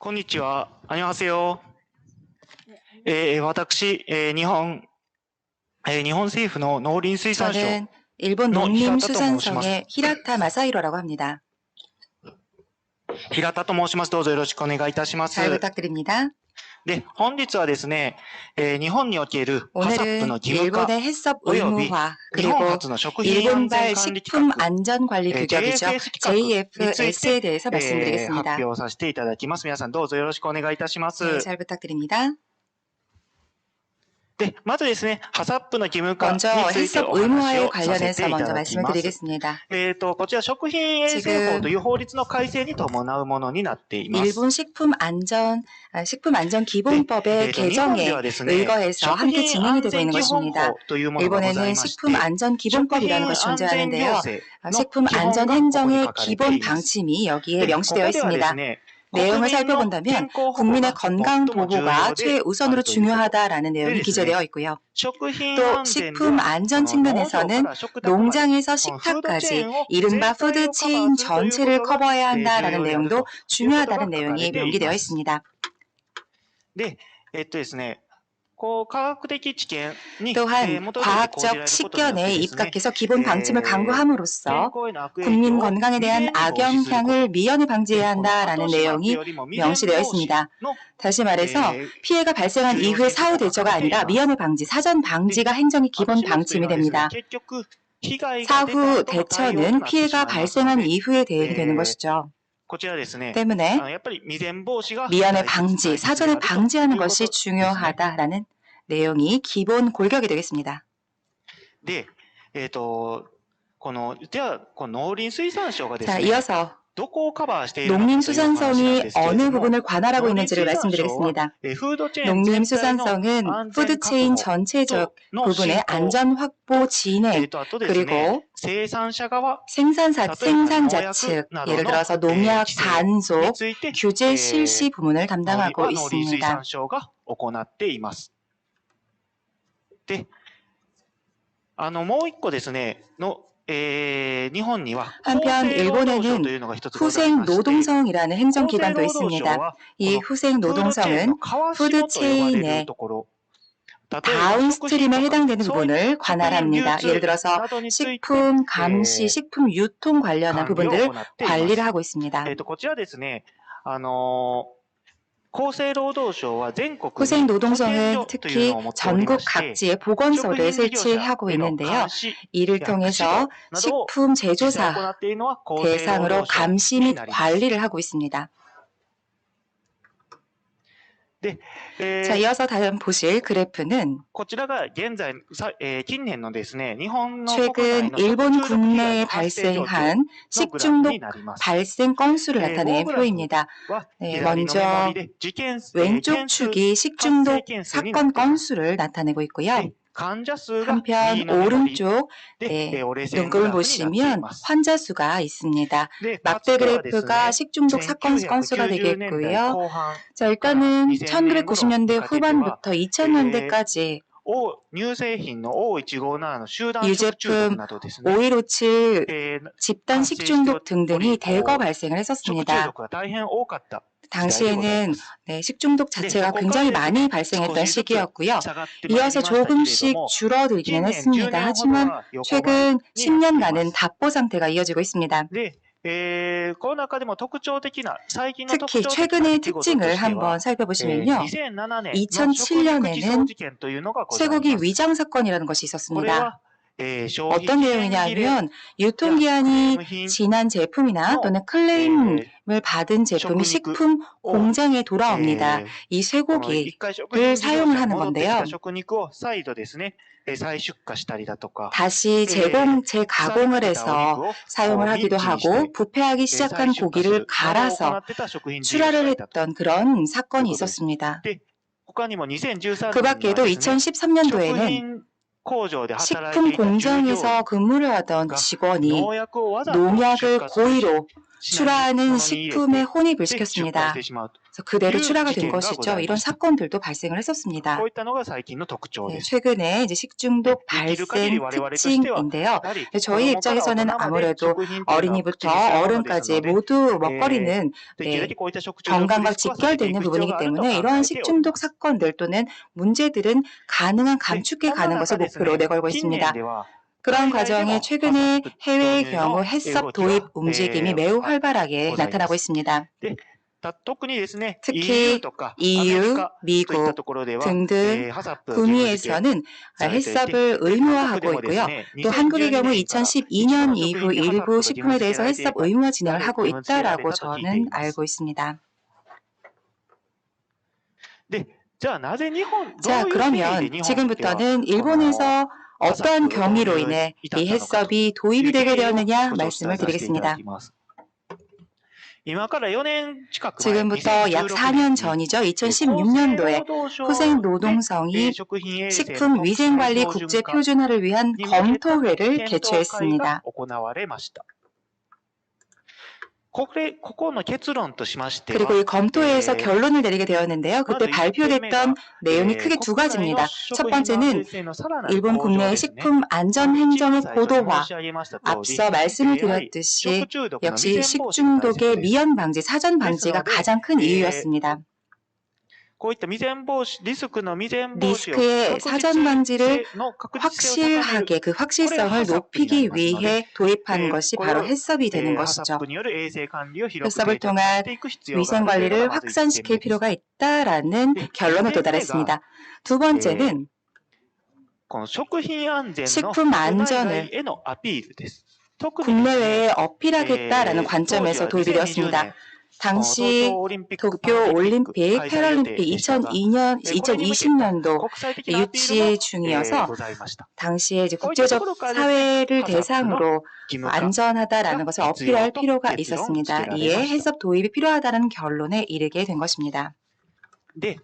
こんにちは。안녕하세요。私、日本政府の農林水産省 저는 일본 너 농림수산성의 히라타 마사히로라고 합니다. 平田と申します。どうぞよろしくお願いいたしま 잘 す。 부탁드립니다. で、本日はですね、日本におけるハサップの 오늘은 義務化 일본의 해썹 および 의무화 日本 그리고 初の食品安全 일본발 管理規 식품 格 안전관리 규격이죠. JFS 規格につい JFS에 て 대해서 発 말씀드리겠습니다. 表させていただきます。皆さんどうぞよろしくお願いいたしま 네, す。 잘 부탁드립니다. で、まずですね、ハサップの義務化に 먼저 ついて 해썹 お話 의무화에 をさせて 관련해서 いた 먼저 だきます。 말씀드리겠습니다. こちら食品衛生法という法律の改正に伴うものになっています。 일본 식품안전기본법의 개정에 의거해서 함께 진행이 되고 있는 것입니다. 일본에는 식품안전기본법이라는 것이 존재하는데요. 식품안전행정의 기본 방침이 여기에 명시되어 있습니다. 내용을 살펴본다면 국민의 건강 보호가 최우선으로 중요하다라는 내용이 기재되어 있고요. 또 식품 안전 측면에서는 농장에서 식탁까지 이른바 푸드체인 전체를 커버해야 한다라는 내용도 중요하다는 내용이 명기되어 있습니다. 네, ですね。 또한 과학적 식견에 입각해서 기본 방침을 강구함으로써 국민 건강에 대한 악영향을 미연에 방지해야 한다라는 내용이 명시되어 있습니다. 다시 말해서 피해가 발생한 이후의 사후 대처가 아니라 미연의 방지, 사전 방지가 행정의 기본 방침이 됩니다. 사후 대처는 피해가 발생한 이후에 대응이 되는 것이죠. 때문에 미연의 방지, 사전에 방지하는 것이 중요하다라는 내용이 기본 골격이 되겠습니다. 자, 이어서 농림수산성이 어느 부분을 관할하고 있는지를 말씀드리겠습니다. 농림수산성은 푸드체인 전체적 부분의 안전 확보 진행, 그리고 생산자 측, 예를 들어서 농약 단속, 규제 실시 부문을 담당하고 있습니다. 한편 일본에는 후생노동성이라는 행정기관도 있습니다. 이 후생노동성은 푸드체인의 다운스트림에 해당되는 부분을 관할합니다. 예를 들어서 식품 감시, 식품 유통 관련한 부분들을 관리를 하고 있습니다. 후생노동성은 특히 전국 각지에 보건소를 설치하고 있는데요. 이를 통해서 식품 제조사 대상으로 감시 및 관리를 하고 있습니다. 자, 이어서 다음 보실 그래프는 최근 일본 국내에 발생한 식중독 발생 건수를 나타낸 표입니다. 먼저 왼쪽 축이 식중독 사건 건수를 나타내고 있고요. 한편 오른쪽 눈금을 보시면 환자 수가 있습니다. 막대 그래프가 식중독 사건 건수가 되겠고요. 자, 일단은 1990년대 후반부터 2000년대까지 유제품 5157 집단 식중독 등등이 대거 발생을 했었습니다. 당시에는 식중독 자체가 굉장히 많이 발생했던 시기였고요. 이어서 조금씩 줄어들기는 했습니다. 하지만 최근 10년간은 답보 상태가 이어지고 있습니다. 특히 최근의 특징을 한번 살펴보시면요. 2007년에는 쇠고기 위장 사건이라는 것이 있었습니다. 어떤 내용이냐면 유통기한이 지난 제품이나 또는 클레임을 받은 제품이 식품 공장에 돌아옵니다. 이 쇠고기를 사용을 하는 건데요. 다시 재가공을 해서 사용을 하기도 하고 부패하기 시작한 고기를 갈아서 출하를 했던 그런 사건이 있었습니다. 그 밖에도 2013년도에는 식품 공장에서 근무를 하던 직원이 농약을 고의로 출하하는 식품에 혼입을 시켰습니다. 出荷してしまうと 그래서 그대로 いう 출하가 事 된 件がご 것이죠. ざい 이런 ました。 사건들도 발생을 했었습니다. こういったのが最近の特徴 네, です。 최근에 이제 식중독 できる限り 발생 我々としては、 특징인데요. やはり子 저희 供から大 입장에서는 人まで 아무래도 食品というのは口にす 어린이부터 るものです 어른까지 ので、 모두 먹거리는 できるだ 네, けこういった食中毒リ 건강과 スクは下げてい 직결되는 く必要 부분이기 があると考 때문에 え 이러한 ており 식중독 ます。 사건들 또는 문제들은 가능한 で、 감축해 そんな 가는 것을 中ですね、 목표로 내걸고 近年 있습니다. では 그런 海外で 과정에 も 최근에 ハサップ 해외의 導入 경우 の 햇섭 動き 도입 が 움직임이 매우 ご 활발하게 ざいま 나타나고 す。 있습니다. で、特にですね、EU 특히 とかアメリ EU, カといった 미국 ところでは、 등등 ハサップ義務付け 북미에서는 されていて、 햇섭을 で、韓国で 의무화하고 もです 있고요. ね、 또 한국의 2012 경우 年から一部 2012년 の食 이후 品にハサップ 일부 が義務 식품에 付け 대해서 られてい 햇섭 た、 의무화 진행을 義 하고 務付けられ 있다라고 たと聞いてい 저는 ます。 알고 있습니다. で、じゃあなぜ日本、ど 자, ういう経緯で 그러면 日本では 지금부터는 この 일본에서 ハサッ 어떠한 プ 경위로 導入 인해 至っ 이 たのかと 햇섭이 い 도입이 う 되게 経緯を 되었느냐 ご紹介 말씀을 させていただ 드리겠습니다. きます。今から4年近く前、 지금부터 약 2016 4년 年に 전이죠. 厚生労 2016년도에 働省 후생 で 노동성이 食品衛生の 식품 国際 위생관리 標準 국제 化 표준화를 위한 に向けた 검토회를 検討会が 개최했습니다. 行われました。ここの結論としましては、 그리고 이 검토회에서 결론을 내리게 되었는데요. ま 그때 ず1点目が 발표됐던 내용이 크게 두 国内の 가지입니다. 食 첫 品の安全 번째는 性のさらなる 일본 向上 국내의 ですね。 식품 안전 一 행정의 番最初に 고도화, 申し上げました通り、 앞서 말씀을 やはり 드렸듯이 食中毒の未 역시 然防止が大切 식중독의 です。 미연 방지, 사전 です 방지가 ので、 가장 큰 이유였습니다. こういった未然防止、リスクの未然防止を 리스크의 確 사전 実 방지를 性の確実性を高める。 확실하게 그 확실성을 그래, 높이기 하사프이 위해 도입한 것이 바로 햇섭이 되는 ハ 것이죠. サップによる衛生管理を広く 햇섭을 定着さ 통한 せていく必要があ 위생 るというの 관리를 がまず 확산시킬 1点目です。 필요가 있다라는 네, 결론에 이 도달했습니다. 두 번째는 この食品安全の 식품 国内 안전을 外へのアピールです。特にですね、 국내외에 어필하겠다라는 当時 관점에서 は 도입이 2020 되었습니다. 年 당시 東京オリンピック 도쿄 올림픽 開催予定 패럴림픽 でしたが、 2020년도 国際的なアピールも 유치 중이어서 ございました。 당시에 이제 국제적 사회를 대상으로 義務化 안전하다라는 것을 어필할 필요가 필요로 있었습니다. 지지를 이에 하게 햇섭 도입이 필요하다는 결론에 이르게 된 것입니다. で、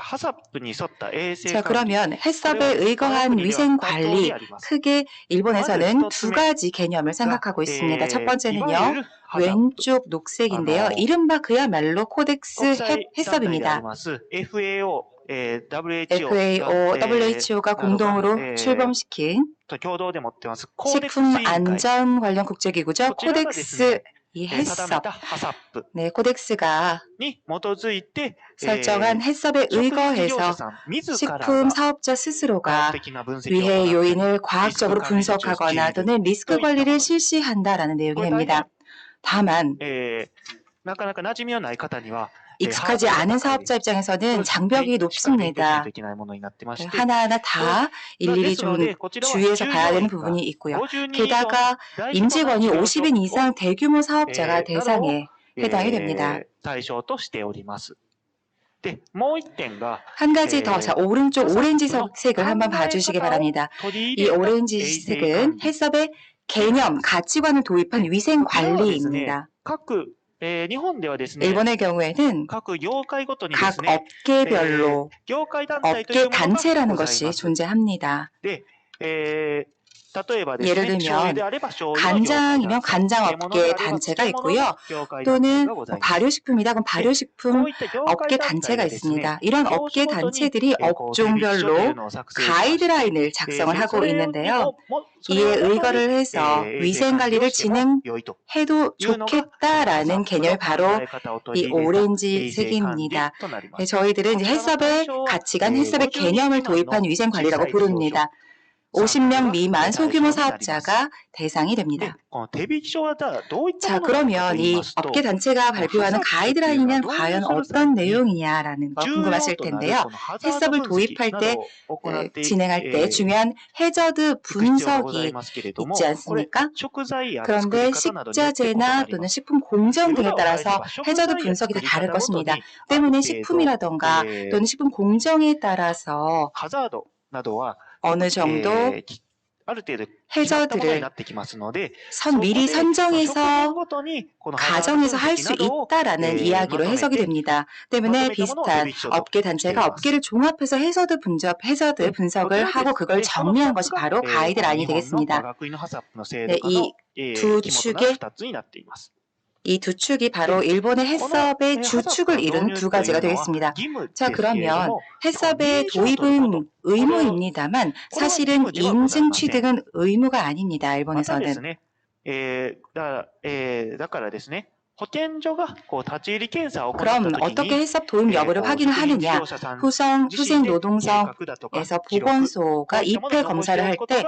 ハサップに沿った衛生 자, 管理 그러면 햇섭에 의거한 위생 관리, 크게 일본에서는 두 가지 개념을 생각하고 있습니다. 첫 번째는요, 왼쪽 녹색인데요. 이른바 그야말로 코덱스 햇섭입니다. FAO, FAO, WHO가 공동으로 출범시킨 と共同で持ってます 식품 안전 관련 국제기구죠. 코덱스 이 定め 햇섭, たハサップ 네, 코덱스가 に基づいて 설정한 햇섭에 食品事業者 의거해서 さん自ら 식품 が 사업자 科 스스로가 学的な分析を 위해 行って 요인을 과학적으로 리스크 관리 분석하거나 조치를 또는 리스크 관리를 실시한다라는 내용이 됩니다. 다만 なかなか馴染みのない方には 익숙하지 않은 사업자 입장에서는 장벽이 높습니다. 하나하나 다 일일이 좀 주의해서 봐야 되는 부분이 있고요. 게다가 임직원이 50인 이상 대규모 사업자가 대상에 해당이 됩니다. 対象としております。で、もう一点が 한 가지 더, 자, 오른쪽 오렌지색을 한번 봐주시기 바랍니다. 이 오렌지색은 햇섭의 개념, 가치관을 도입한 위생 관리입니다. 各日本ではですね、 일본의 경우에는 各業界ごとにで 각 すね、 업계별로 業界団体とい 업계 うものが 단체라는 ござい 것이 ます。 존재합니다. で、例えばです 예를 ね、醤油 들면 であれば醤油の業界 간장이면 団体、 간장 漬物であ 업계 れば 단체가 漬物の 있고요. 業界団体 또는 がございます。 발효식품이다. 그럼 こ 발효식품 ういった業 업계 界団体 단체가 がですね、 있습니다. 이런 業 업계 種ごとに 단체들이 こう手引き書という 업종별로 のを作成しまして、 가이드라인을 작성을 하고 それに 있는데요. それ 이에 をもとに 의거를 해서 衛生 위생 管理を 관리를 しても 진행해도 良いというのが 좋겠다라는 개념이 바로 考え方を取 이 り入れた衛生管理 오렌지색입니다. となりま 네, す。 저희들은 이제 햇섭의 가치관, 햇섭의 개념을 도입한 위생 관리라고 부릅니다. 50명 미만 소규모 사업자가 대상이 で、 됩니다. この手引き書はどういった 자, ものなのかと 그러면 言い 이 ますと、 업계 단체가 발표하는 가이드라인은 과연 어떤 내용이냐라는 거 重要 궁금하실 となる 텐데요. このハザード 햇섭을 分析 도입할 な 때 どを行って 진행할 때 중요한 해저드 いく必要がござい 분석이 ますけれども、 있지 これ 않습니까? 食材や作り 그런데 方などによって異な 식자재나 り 또는 ます 식품 공정 등에 裏を返せ 따라서 ば食 해저드 材や 분석이 作 다 り 다를 方ごとに 것입니다. ある 때문에 程度 식품이라던가 또는 식품 공정에 따라서 ハザードなどは 어느 정도 ある程度決まったものに 해저드를 なってきますので、 미리 そこで食品 선정해서 ごとにこのハザード 가정에서 分 할 析 수 などを 있다라는 이야기로 まとめ 해석이 て 됩니다. 때문에 비슷한 업계 단체가 업계를 종합해서 해저드 분석을 하고 그걸 정리한 것이 바로 가이드라인이 되겠습니다. 네, 이 두 축의 2つになっています。이 두 축이 바로 일본의 해썹의 주축을 이룬 두 가지가 되겠습니다. 자, 그러면 해썹의 도입은 의무입니다만 사실은 인증 취득은 의무가 아닙니다. 일본에서는. だからですね、保健所が立ち入り検査を行った 그럼 時 어떻게 に 해썹 도입 여부를 확인을 하느냐? 후생 노동성에서 보건소가 입회 검사를 할 때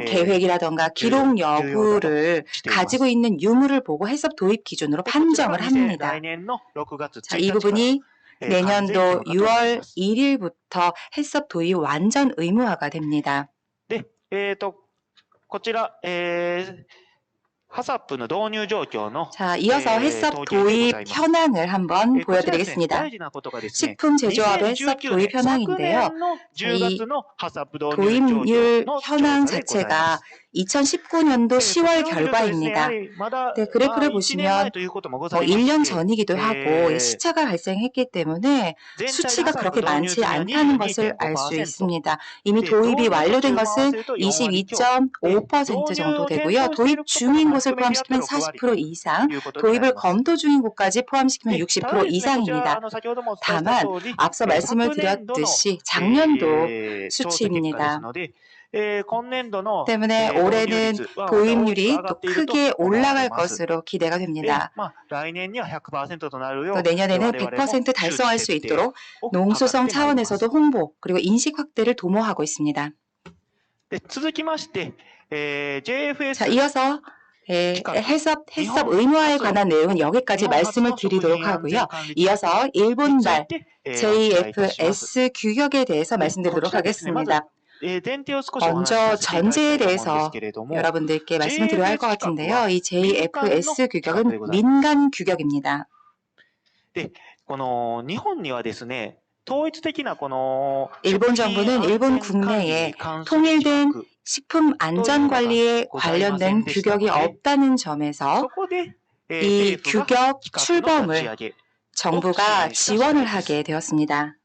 계획이라던가 기록 여부를 가지고 있는 유무를 보고 해썹 도입 기준으로 판정을 합니다. 자, 이 부분이 내년도 6월 1일부터 해썹 도입 완전 의무화가 됩니다. こちら、하사프の 導入状況の 자, 이어서 해썹 도입 현황을 한번 보여드리겠습니다. 식품 제조업의 해썹 도입 현황인데요. 이 도입률 현황 자체가 2019년도 10월 결과입니다. 네, 그래프를 보시면 1년 전이기도 하고 시차가 발생했기 때문에 수치가 그렇게 많지 않다는 것을 알 수 있습니다. 이미 도입이 완료된 것은 22.5% 정도 되고요. 도입 중인 곳을 포함시키면 40% 이상, 도입을 검토 중인 곳까지 포함시키면 60% 이상입니다. 다만 앞서 말씀을 드렸듯이 작년도 수치입니다. 때문에 올해는 도입률이 또 크게 올라갈 것으로 기대가 됩니다. 또 내년에는 100% 달성할 수 있도록 농수성 차원에서도 홍보 그리고 인식 확대를 도모하고 있습니다. 자, 이어서 해썹 의무화에 관한 내용은 여기까지 말씀을 드리도록 하고요. 이어서 일본발 JFS 규격에 대해서 말씀드리도록 하겠습니다. 먼저 전제에 대해서 여러분들께 말씀을 드려야 할 것 같은데요. 이 JFS 규격은 민간 규격입니다. 일본 정부는 일본 국내에 통일된 식품 안전 관리에 관련된 규격이 없다는 점에서 이 규격 출범을 정부가 지원을 하게 되었습니다.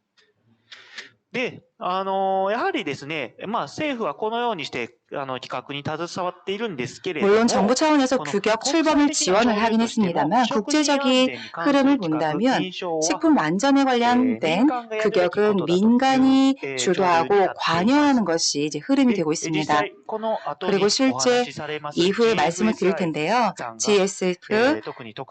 やはりですね、政府はこのようにして企画に携わっているんですけれども 물론 정부 차원에서 규격 출범을 지원을 하긴 했습니다만 국제적인 흐름을 본다면 식품 안전에 관련된 규격은 민간이 주도하고 관여하는 것이 이제 흐름이 되고 있습니다. 그리고 실제 이후에 말씀을 드릴 텐데요.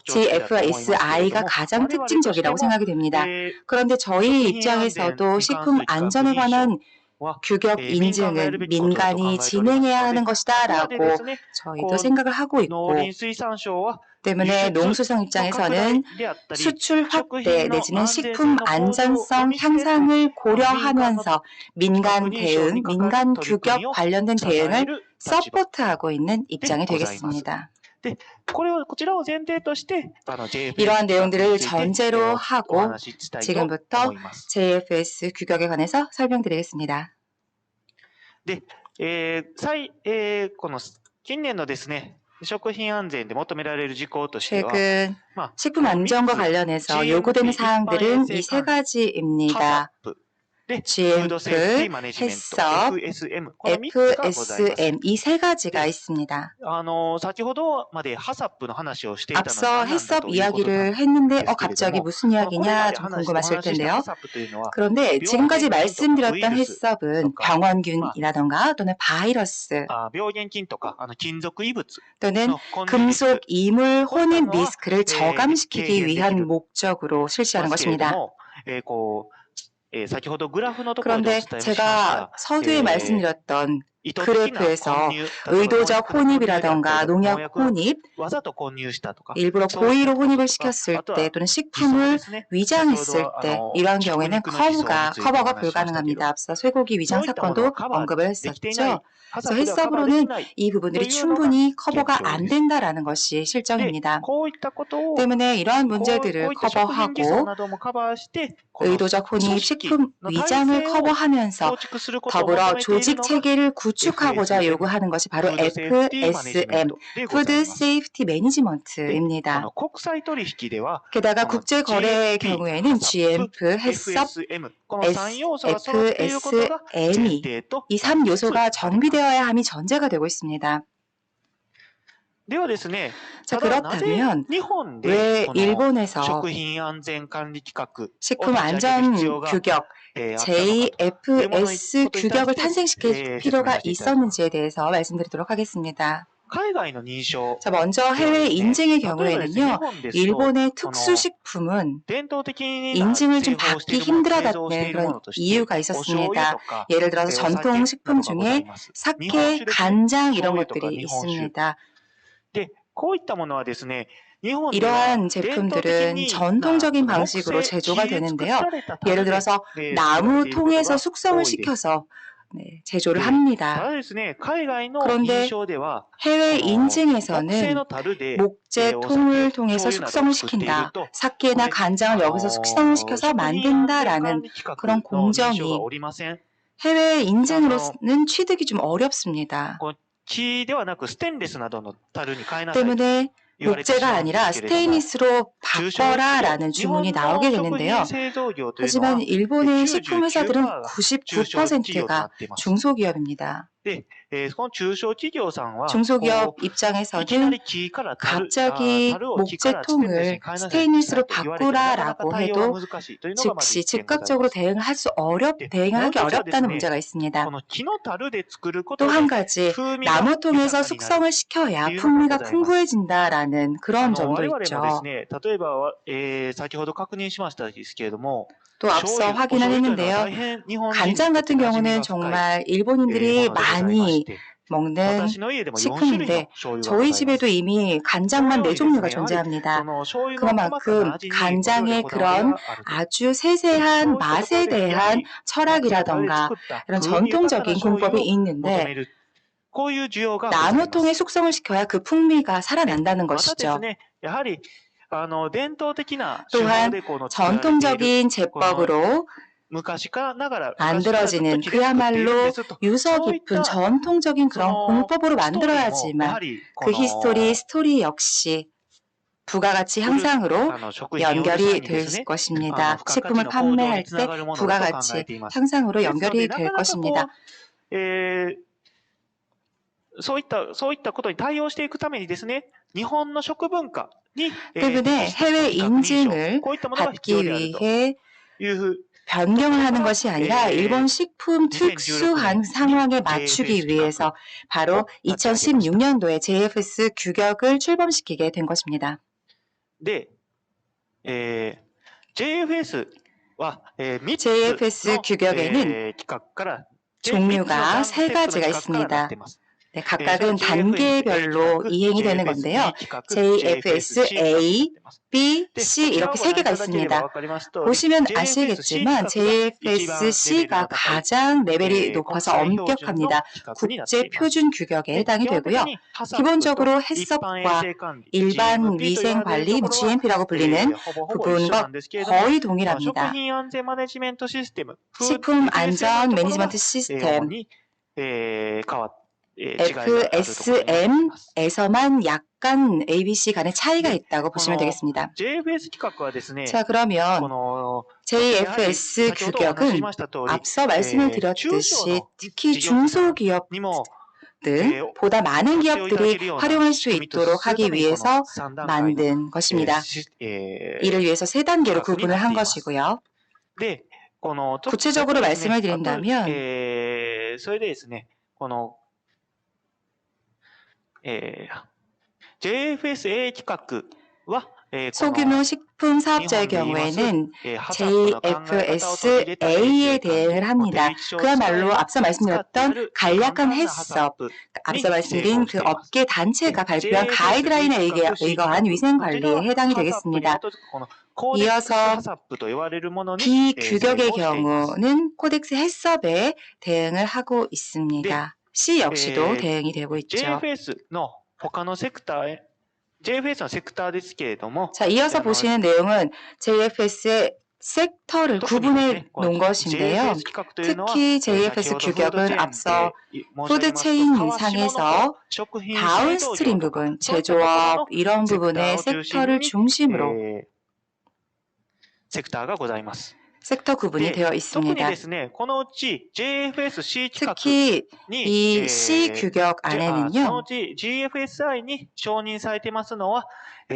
GFSI가 가장 특징적이라고 생각이 됩니다. 그런데 저희 입장에서도 식품 안전에 관한 규격 인증은 민간이 진행해야 하는 것이다 라고 저희도 생각을 하고 있고 때문에 농수성 입장에서는 수출 확대 내지는 식품 안전성 향상을 고려하면서 민간 대응, 민간 규격 관련된 대응을 서포트하고 있는 입장이 되겠습니다. 이러한 내용들을 전제로 하고 지금부터 JFS 규격에 관해서 설명드리겠습니다. この近年のですね、食品安全で求められる事項としては 최근 식품 안전과 관련해서 요구되는 사항들은 이 세 가지입니다. GMP, 해썹, FSM 이 세 가지가 있습니다. 앞서 해썹 이야기를 했는데 갑자기 무슨 이야기냐 좀 궁금하실 텐데요. 그런데 지금까지 말씀드렸던 해썹은 병원균이라던가 또는 바이러스 또는 금속 이물 혼입 리스크를 저감시키기 위한 목적으로 실시하는 것입니다. 그런데 제가 서두에 말씀드렸던 그래프에서 의도적 혼입이라던가 농약 혼입, 일부러 고의로 혼입을 시켰을 때 또는 식품을 위장했을 때 이러한 경우에는 커버가 불가능합니다. 앞서 쇠고기 위장 사건도 언급을 했었죠. 그래서 해썹으로는 이 부분들이 충분히 커버가 안 된다라는 것이 실정입니다. 때문에 이러한 문제들을 커버하고 의도적 혼입, 식품 위장을 커버하면서 더불어 조직 체계를 구축하고자 요구하는 것이 바로 FSM, Food Safety Management입니다. 게다가 국제거래의 경우에는 GMP, 해썹, FSM이 이 3요소가 정비되어야 함이 전제가 되고 있습니다. ではですね、 자, ただなぜ 그렇다면 日本 왜 でこの 일본에서 食品安全管理規格を 식품 立ち上げる必要 안전 が 규격 あったのかというものに JFS ことに対 규격을 して 탄생시킬 説明 필요가 させていただきます。 있었는지에 대해서 말씀드리도록 하겠습니다. 海外の認証 자, 먼저 では 해외 ですね、 인증의 例えばですね、日 경우에는요, 本ですと 일본의 この 특수식품은 伝統的な 인증을 製 좀 法をしてい 받기 るもの、製造をしてい 힘들어졌는 るも 그런 のとして 이유가 お醤油 있었습니다. とか 예를 들어서 お酒 전통 な 식품 どがござい 중에 ます。日本 사케, 酒ですね、 간장 醤 이런 油とか 것들이 日本酒 있습니다. で、こういったものはですね、日本では 이러한 伝統的 제품들은 に 전통적인 木 방식으로 製 제조가 木で作 되는데요. られた 예를 樽で 들어서 作られてい 나무 ること 통에서 が 숙성을 多いです。 시켜서 제조를 で、 합니다. ただですね、海外の認 그런데 証では 해외 この木製 인증에서는 の樽で 목재 お 통을 酒、 통해서 醤油などを 숙성을 作っている 시킨다. と、こ 사케나 れ、 간장을 여기서 숙성을 시켜서 食品安全 만든다라는 管理規 그런 格の認証が 공정이 おりません。 해외 あの、 인증으로는 취득이 좀 어렵습니다. こう木ではなくステンレスなどの樽に変えなさいと 때문에 言われてし 목재가 まうんで 아니라 すけれども、 스테인리스로 中小企業、 바꿔라라는 日 주문이 本 나오게 の食品 되는데요. 製造業というの 하지만 は 일본의 식품 회사들은 99%が中小企業とな 99%가 っています。 중소기업입니다. で、この中小企業さんは、 중소기업 こう、いきな 입장에서는 り木から樽、 갑자기 樽を木からステンレスに 목재통을 変えなさい 스테인리스로 と言われてもなかなか 바꾸라라고 対応が 해도 難しいというのがまず 즉시 一点ございま 즉각적으로 す。 대응하기 で、もう 어렵다는 一つはです 문제가 ね、 있습니다. この木の樽で作るこ 또 とで 한 가지 風味が 나무 豊 통해서 かになる 숙성을 시켜야 というのが 풍미가 ございます。 풍부해진다라는 그런 점도 我々もです 있죠. ね、例えば、先ほど確認しましたですけれども、 또 醤 앞서 油、お 확인을 醤油というのは 했는데요. 大変日本人にと 간장 って 같은 馴染み 경우는 が深い 정말 も 일본인들이 のでございま 많이 して、 먹는 私の家でも4種類の 식품인데 醤油がご 저희 ざいま 집에도 す。 이미 この 간장만 よう 네 にですね、 종류가 やはりそ 존재합니다. の醤油の細かな 그만큼 味に我々 간장의 こだわり 그런 があると。 아주 세세한 そうしたところ 맛에 で、やは 대한 り木製の樽で 철학이라던가 作った 이런 風味豊かな 전통적인 醤油 공법이 を求 있는데 める、こういう需要がございま 나무 통에 す。 숙성을 시켜야 그 풍미가 で、 살아난다는 またです 것이죠. ね、やはり、伝統的な手法 또한 でこの作られている、 전통적인 この 제법으로 昔からながら、昔からずっと 만들어지는 木で作っているんで 그야말로 すと、 유서 そういっ 깊은 た 전통적인 そ 그런 の 공법으로 ストーリーも、や 만들어야지만 はり、こ 그 の、 스토리 역시 부가가치 作る 향상으로 食品を売る際 연결이 にで 될 すね、 것입니다. 付加価値 식품을 の向上に 판매할 つな 때 がるものだと考え 부가가치 ています。 향상으로 ですので、 연결이 な 될 かなかこ 것입니다. そういったことに対応していくためにですね、日本の食文化に、適 때문에 した 해외 規格認証、 인증을 こういったものが必要 받기 であると 위해 いうふう 변경을 하는 것이 아니라 일본 식품 2016 특수한 년 상황에 JFS 맞추기 위해서 바로 立ち上げました。 2016년도에 JFS 규격을 출범시키게 된 것입니다. で、JFS は、3つ JFS の、 규격에는 規格から、 종류가 3 세 つの段 가지가 階からなっ 있습니다. ています。 네, 각각은 단계별로 이행이 되는 건데요. JFS JFS A, B, で、 C こちらを 이렇게 ご 세 覧い 개가 ただければ 있습니다. わかりますとおり、 보시면 JFS C 아시겠지만 規格が一番レベル JFS-C가 の高い 가장 레벨이 国 높아서 際標準の 엄격합니다. 規格になってい 국제 ます。 표준 규격에 で、 해당이 基本的 되고요. にハサップと 기본적으로 一般衛 해썹과 生管理 일반 GMP と言 위생 われると 관리, ころは、 GMP라고 불리는 ほぼ一緒な 부분과 んですけれども、 거의 食 동일합니다. 品安全マネジメントシステム、식품 衛生の 안전 ところは、 매니지먼트 主 시스템 に、違いがあるところになっています。 FSM에서만 약간 ABC 간의 차이가 で、 있다고 こ 보시면 の 되겠습니다. JFS 規格はですね、 자, こ 그러면 の、やはり JFS 先ほどお話しし 규격은 ました通り、 앞서 말씀을 中小 드렸듯이 の 특히 事業者さん 중소기업 にも 등 보다 많은 活用いただけ 기업들이 るような 활용할 仕 수 組みと 있도록 するた 하기 めにこの 위해서 3段階の 만든 것입니다. 이를 위해서 세 단계로 規格に 구분을 なっ 한 ています。 것이고요. で、この、特 구체적으로 にですね、 말씀을 드린다면 それでですね、この、JFSA 規格は、この 소규모 식품 日 사업자의 本で言います、 경우에는 ハサップの考え方を取り入れた衛 JFSA에 生管理、 대응을 합니다. 手引き書を使え 그야말로 앞서 使ってあ 말씀드렸던 る 간략한 簡単なハサッ 해썹, プ 앞서 に 말씀드린 成功し 그 ています。 업계 단체가 발표한 JFS 가이드라인에 B 規格 C 規 의거한 格、 위생 こちら 관리에 は 해당이 ハサップに基 되겠습니다. づくこのコーデックス 이어서 ハサップと言われるものに B 成 규격의 功しています。 경우는 코덱스 해썹에 대응을 하고 있습니다. C 역시도 で、 대응이 되고 있죠. JFS の他のセクターへ、JFS のセクターですけれども、 자, 이어서 보시는 내용은 JFS의 섹터를 特にです 구분해 ね、この 놓은 것인데요. JFS 規格というのは、 특히 先 JFS ほどフードチェ 규격은 ーン 앞서 で申し上げ 푸드 ますと、 체인 川下の方、 상에서 食品製造業 다운스트림 とか、 부분, そういったところの 제조업 이런 セクター 부분의 を中心 섹터를 に、 중심으로 セクターがございます。 섹터 구분이 되어 特に 있습니다. ですね、このうち JFS-C 規格 특히 に、 이 C 규격 その 안에는요. うち GFSI に承認されてますのは、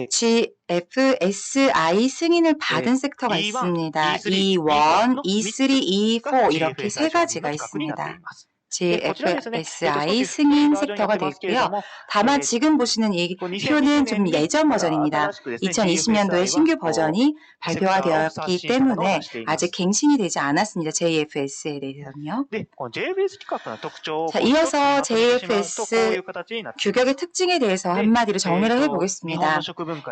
GFSI 승인을 받은 섹터가 E1, 있습니다. E3, E1, E4 E3,が E4 이렇게 세 GFSI 承認 가지가 の規格になってい 있습니다. ます。こちらですね、 GFSI 승인 少し古いバージョンにな 섹터가 って 되어 ますけれど 있고요. も、 다만 지금 보시는 이 표는 좀 예전 버전입니다. 2020년도에 신규 버전이 발표가 되었기 때문에 아직 갱신이 되지 않았습니다. JFS에 대해서는요. で、この JFS 規格の特徴を 자, 이어서 一つにまとめてしまうとこういう JFS 形になっています。 규격의 특징에 대해서 한마디로 정리를 해보겠습니다.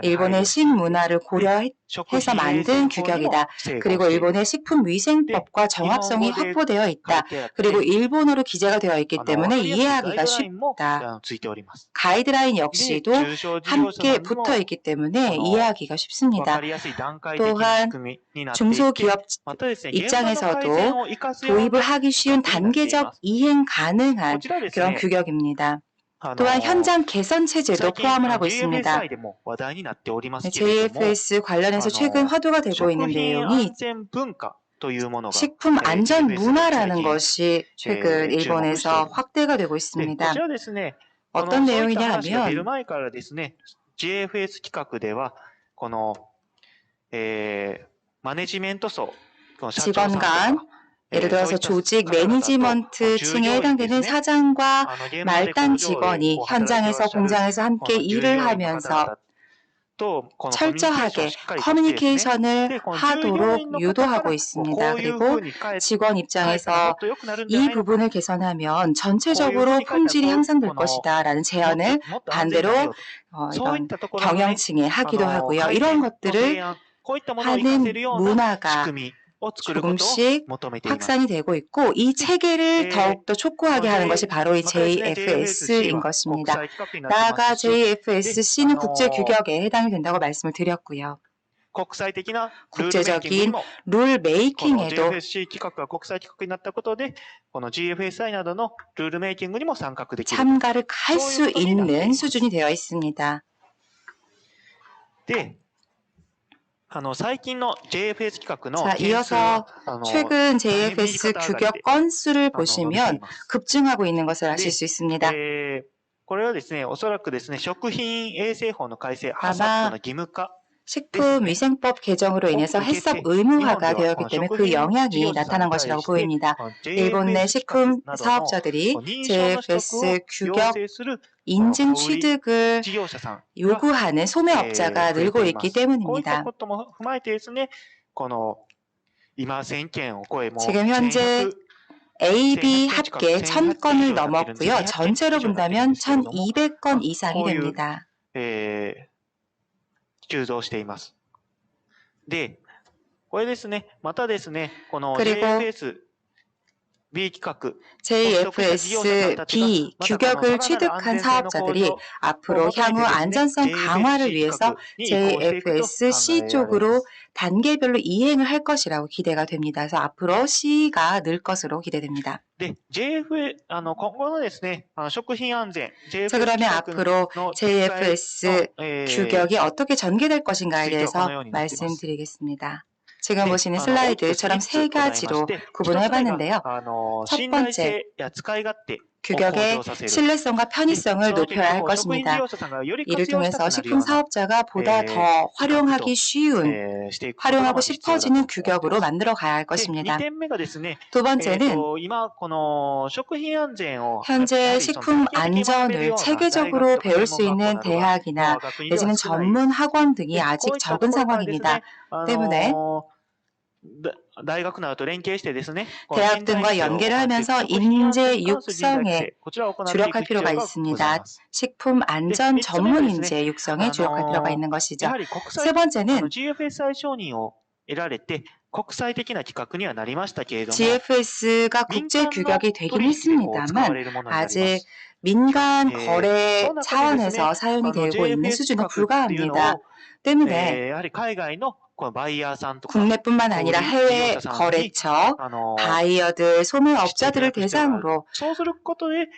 일본의 식문화를 고려해서 만든 규격이다. 그리고 일본의 식품위생법과 정확성이 확보되어 있다. 그리고 일본어로 기재가 되어 있기 때문에 이해하기가 쉽다. 가이드라인 역시도 함께 붙어 있기 때문에 이해하기가 쉽습니다. 또한 중소기업 입장에서도 도입을 하기 쉬운 단계적 이행 가능한 그런 규격입니다. 또한 현장 개선 체제도 포함을 하고 있습니다. JFS 관련해서 최근 화두가 되고 있는 내용이 식품 안전 문화라는 것이 최근 일본에서 확대가 되고 있습니다. 어떤 내용이냐 하면 JFS 規格ではこの 마네지멘트소 직원 간 예를 들어서 조직 매니지먼트 층에 해당되는 사장과 말단 직원이 현장에서 공장에서 함께 일을 하면서 철저하게 커뮤니케이션을 하도록 유도하고 있습니다. 그리고 직원 입장에서 이 부분을 개선하면 전체적으로 품질이 향상될 것이다 라는 제안을 반대로 이런 경영층에 하기도 하고요. 이런 것들을 하는 문화가 조금씩 확산이 되고 있고 이 체계를 더욱더 촉구하게 하는 것이 바로 이 JFS인 것입니다. 나아가 JFSC는 국제 규격에 해당이 된다고 말씀을 드렸고요. 국제적인 룰 메이킹에도 참가를 할 수 있는 수준이 되어 있습니다. 자, 이어서 최근 JFS 규격 건수를 보시면 급증하고 있는 것을 아실 수 있습니다. 아마 식품위생법 개정으로 인해서 해썹 의무화가 되었기 때문에 그 영향이 나타난 것이라고 보입니다. 일본 내 식품 사업자들이 JFS 규격 인증 취득을 요구하는 소매업자가 늘고 있기 때문입니다. 지금 현재 A, B 합계 1000건을 넘었고요. 전체로 본다면 1200건 이상이 됩니다. 急増しています。で、これですね、またですね、この JFS-B 規格 JFS-B 규격을 취득한 사업자들이 앞으로 향후 안전성 강화를 위해서 JFS-C 쪽으로 단계별로 이행을 할 것이라고 기대가 됩니다. 그래서 앞으로 C가 늘 것으로 기대됩니다. 네,今後のですね、食品安全 자, 그러면 앞으로 JFS 규격이 어떻게 전개될 것인가에 대해서 말씀드리겠습니다. 지금 보시는 슬라이드처럼 세 가지로 구분을 해봤는데요. 첫 번째, 규격의 신뢰성과 편의성을 높여야 할 것입니다. 이를 통해서 식품 사업자가 보다 더 활용하기 쉬운, 활용하고 싶어지는 규격으로 만들어 가야 할 것입니다. 두 번째는 현재 식품 안전을 체계적으로 배울 수 있는 대학이나 내지는 전문 학원 등이 아직 적은 상황입니다. 때문에 대학 등과 연계를 하면서 인재 육성에 주력할 필요가 있습니다. 식품 안전 전문 인재 육성에 주력할 필요가 있는 것이죠. 세 번째는 GFS가 국제 규격이 되긴 했습니다만 아직 민간 거래 차원에서 사용이 되고 있는 수준에 불과합니다. 때문에 국내뿐만 아니라 해외 거래처, 바이어들, 소매업자들을 대상으로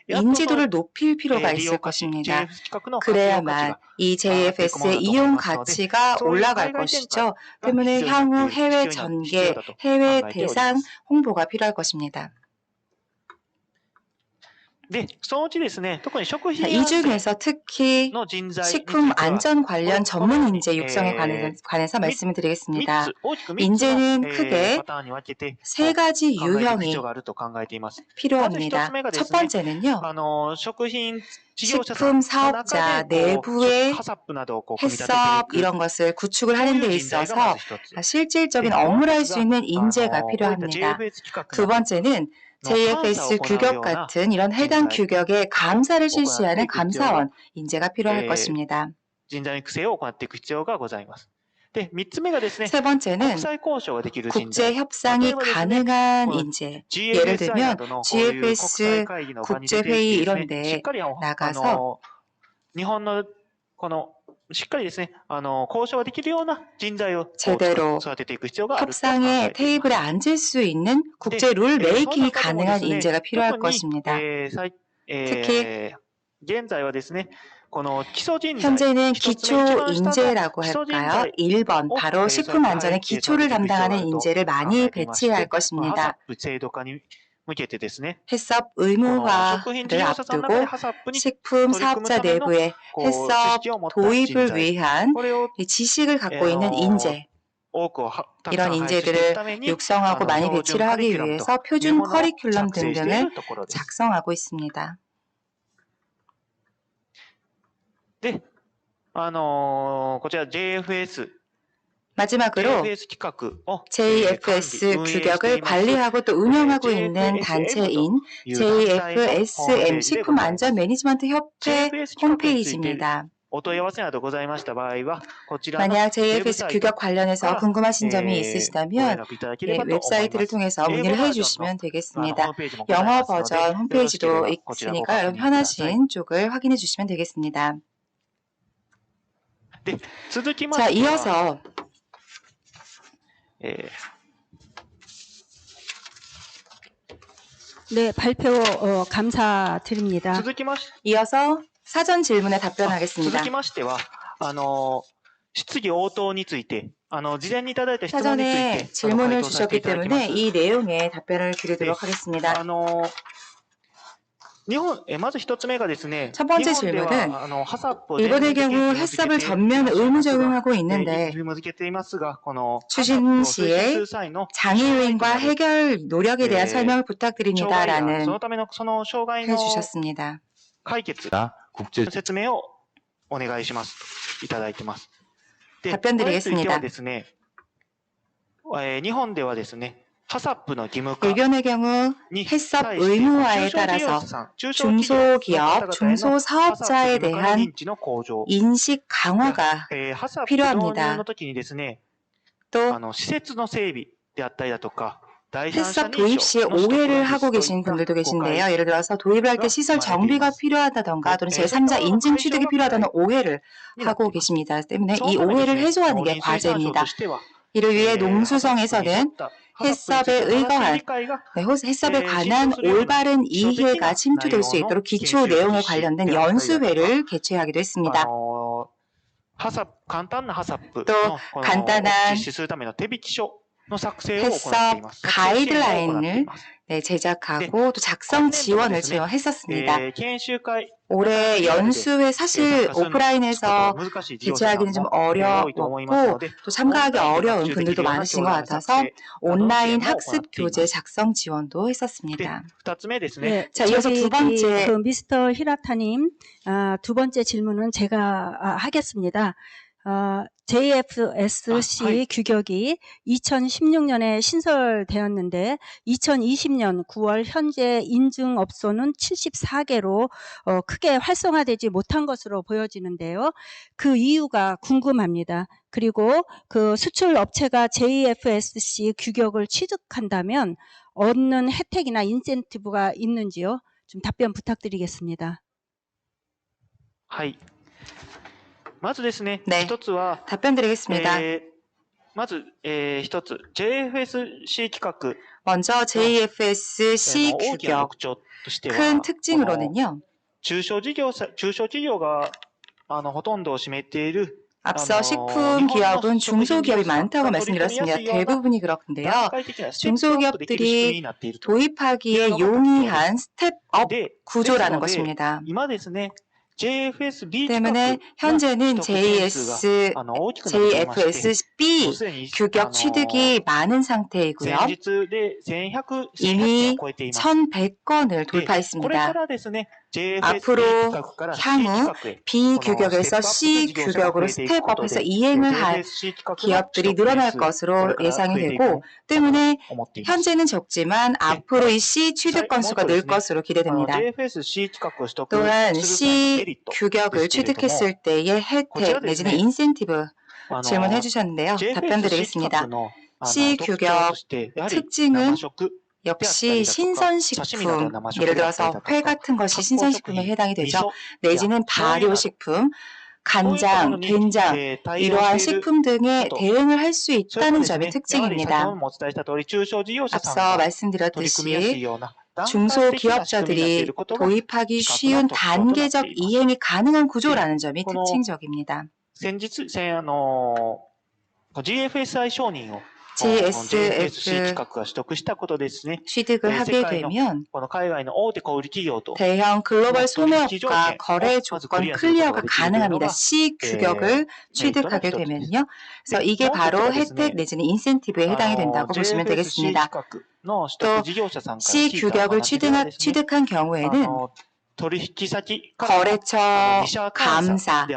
인지도를 높일 필요가 있을 것입니다. 그래야만 이 JFS의 이용 가치가 올라갈 것이죠. 때문에 향후 해외 전개, 해외 대상 홍보가 필요할 것입니다. 이 중에서 특히 식품 안전 관련 전문 인재 육성에 관해서 말씀을 드리겠습니다. 인재는 크게 세 가지 유형이 필요합니다. 첫 번째는요, 식품 사업자 내부의 해썹 이런 것을 구축을 하는 데 있어서 실질적인 업무를 할 수 있는 인재가 필요합니다. 두 번째는 JFS 규격 같은 이런 해당 규격의 감사를 실시하는 감사원 인재가 필요할 것입니다. 세 번째는 국제 협상이 가능한 인재, 예를 들면 GFS 국제회의 이런 데 나가서 제대로 협상의 테이블에 앉을 수 있는 국제 룰 메이킹이 가능한 인재가 필요할 것입니다. 특히 현재는 기초 인재라고 할까요? 1번, 바로 식품 안전의 기초를 담당하는 인재를 많이 배치해야 할 것입니다. 해썹 의무화를 앞두고 식품 사업자 내부의 해썹 도입을 위한 지식을 갖고 있는 인재, 이런 인재들을 육성하고 많이 배치를 하기 위해서 표준 커리큘럼 등등을 작성하고 있습니다. 마지막으로 JFS 규격을 관리하고 또 운영하고 있는 단체인 JFSM 식품안전 매니지먼트 협회 홈페이지입니다. 만약 JFS 규격 관련해서 궁금하신 점이 있으시다면 웹사이트를 통해서 문의를 해주시면 되겠습니다. 영어 버전 홈페이지도 있으니까 편하신 쪽을 확인해 주시면 되겠습니다. 자, 이어서 네, 발표 감사드립니다. 이어서 사전 질문에 답변하겠습니다. 사전에 질문을 주셨기 때문에 이 내용에 답변을 드리도록 하겠습니다. 첫 번째 질문은 일본의 경우 해썹을 전면 의무 적용하고 있는데 추진 시에 장애요인과 해결 노력에 대한 설명을 부탁드립니다라는 해주셨습니다. 답변드리겠습니다. 일본의 경우 해썹 의무화에 따라서 중소기업, 중소사업자에 대한 인식 강화가 필요합니다. 또 해썹 도입 시에 오해를 하고 계신 분들도 계신데요. 예를 들어서 도입을 할 때 시설 정비가 필요하다던가 또는 제3자 인증 취득이 필요하다는 오해를 하고 계십니다. 때문에 이 오해를 해소하는 게 과제입니다. 이를 위해 농수성에서는 해썹에 의거한 해썹에 관한 올바른 이해가 침투될 수 있도록 기초 내용에 관련된 연수회를 개최하기도 했습니다. 또 간단한 해썹 가이드라인을 제작하고 또 작성 지원을 했었습니다. 올해 연수회 사실 오프라인에서 개최하기는 좀 어려웠고 또 참가하기 어려운 분들도 많으신 것 같아서 온라인 학습 교재 작성 지원도 했었습니다. 네, 자, 이어서 두 번째 미스터 히라타님 두 번째 질문은 제가 하겠습니다. JFSC 규격이 2016년에 신설되었는데 2020년 9월 현재 인증업소는 74개로 크게 활성화되지 못한 것으로 보여지는데요. 그 이유가 궁금합니다. 그리고 그 수출 업체가 JFSC 규격을 취득한다면 얻는 혜택이나 인센티브가 있는지요? 좀 답변 부탁드리겠습니다. はい。まずですね、 네. 一つは、 답변 드리겠습니다. まず、一つ、JFSC 規格 먼저 JFSC 大きな 규격 特徴としては、 큰 특징으로는요. 中小企業がほとんどを占めている 앞서 식품 기업은 중소기업이 많다고 말씀드렸습니다. 대부분이 그렇군데요. 중소기업들이 도입하기에 용이한 스텝업 구조라는 것입니다. 때문에 현재는 JFSB 규격 취득이 많은 상태이고요. 이미 1100건을 돌파했습니다. 앞으로 향후 B 규격에서 C 규격으로 스텝업해서 이행을 할 기업들이 늘어날 것으로 예상이 되고, 때문에 현재는 적지만 앞으로 이 C 취득 건수가 늘 것으로 기대됩니다. 또한 C 규격을 취득했을 때의 혜택 내지는 인센티브 질문해 주셨는데요. 답변 드리겠습니다. C 규격 특징은 역시 신선식품, 예를 들어서 회 같은 것이 신선식품에 해당이 되죠. 내지는 발효식품, 간장, 된장, 이러한 식품 등에 대응을 할 수 있다는 점이 특징입니다. 앞서 말씀드렸듯이 중소기업자들이 도입하기 쉬운 단계적 이행이 가능한 구조라는 점이 특징적입니다. GFSI承認を GSF 취득을 하게 되면 대형 글로벌 소매업과 거래 조건 클리어가 가능합니다. C 규격을 취득하게 되면요. 그래서 이게 바로 혜택 내지는 인센티브에 해당이 된다고 보시면 되겠습니다. 또 C 규격을 취득한 경우에는 거래처 감사,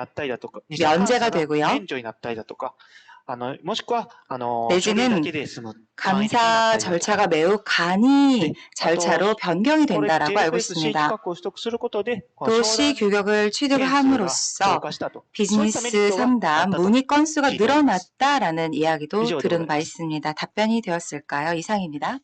면제가 되고요. 내지는 감사 절차가 매우 간이 절차로 변경이 된다라고 알고 있습니다. 또 C 규격을 취득함으로써 비즈니스 상담 문의 건수가 늘어났다라는 이야기도 들은 바 있습니다. 답변이 되었을까요? 이상입니다.